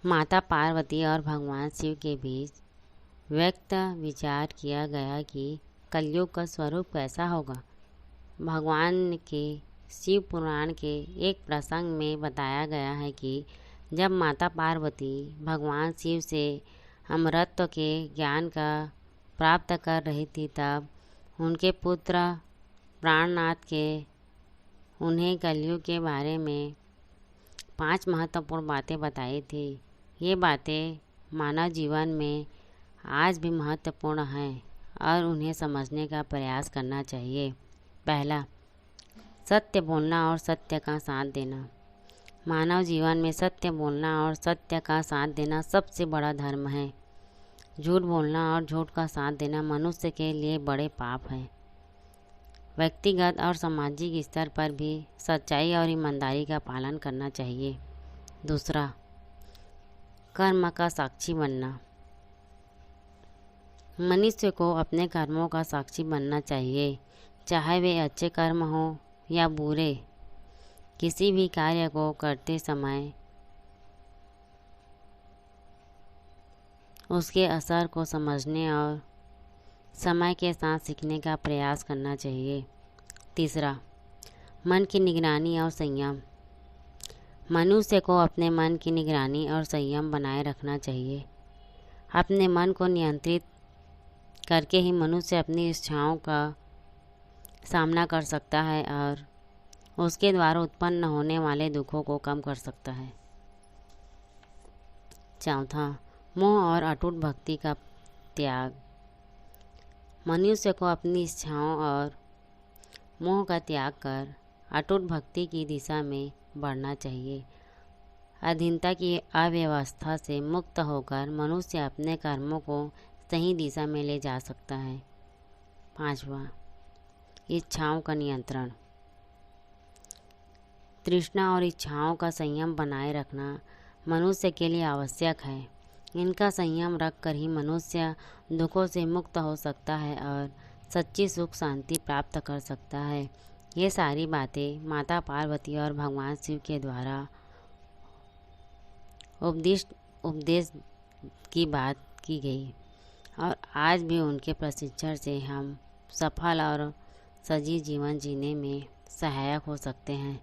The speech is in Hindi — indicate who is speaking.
Speaker 1: माता पार्वती और भगवान शिव के बीच व्यक्त विचार किया गया कि कलयुग का स्वरूप कैसा होगा। भगवान के शिव पुराण के एक प्रसंग में बताया गया है कि जब माता पार्वती भगवान शिव से अमरत्व के ज्ञान का प्राप्त कर रही थी, तब उनके पुत्र प्राणनाथ के उन्हें कलयुग के बारे में 5 महत्वपूर्ण बातें बताई थी। ये बातें मानव जीवन में आज भी महत्वपूर्ण हैं और उन्हें समझने का प्रयास करना चाहिए। पहला, सत्य बोलना और सत्य का साथ देना। मानव जीवन में सत्य बोलना और सत्य का साथ देना सबसे बड़ा धर्म है। झूठ बोलना और झूठ का साथ देना मनुष्य के लिए बड़े पाप हैं। व्यक्तिगत और सामाजिक स्तर पर भी सच्चाई और ईमानदारी का पालन करना चाहिए। दूसरा, कर्म का साक्षी बनना। मनुष्य को अपने कर्मों का साक्षी बनना चाहिए, चाहे वे अच्छे कर्म हो या बुरे। किसी भी कार्य को करते समय उसके असर को समझने और समय के साथ सीखने का प्रयास करना चाहिए। तीसरा, मन की निगरानी और संयम। मनुष्य को अपने मन की निगरानी और संयम बनाए रखना चाहिए। अपने मन को नियंत्रित करके ही मनुष्य अपनी इच्छाओं का सामना कर सकता है और उसके द्वारा उत्पन्न होने वाले दुखों को कम कर सकता है। चौथा, मोह और अटूट भक्ति का त्याग। मनुष्य को अपनी इच्छाओं और मोह का त्याग कर अटूट भक्ति की दिशा में बढ़ना चाहिए। अधीनता की अव्यवस्था से मुक्त होकर मनुष्य अपने कर्मों को सही दिशा में ले जा सकता है। पांचवा, इच्छाओं का नियंत्रण। तृष्णा और इच्छाओं का संयम बनाए रखना मनुष्य के लिए आवश्यक है। इनका संयम रखकर ही मनुष्य दुखों से मुक्त हो सकता है और सच्ची सुख शांति प्राप्त कर सकता है। ये सारी बातें माता पार्वती और भगवान शिव के द्वारा उपदेश की बात की गई और आज भी उनके प्रशिक्षण से हम सफल और सजीव जीवन जीने में सहायक हो सकते हैं।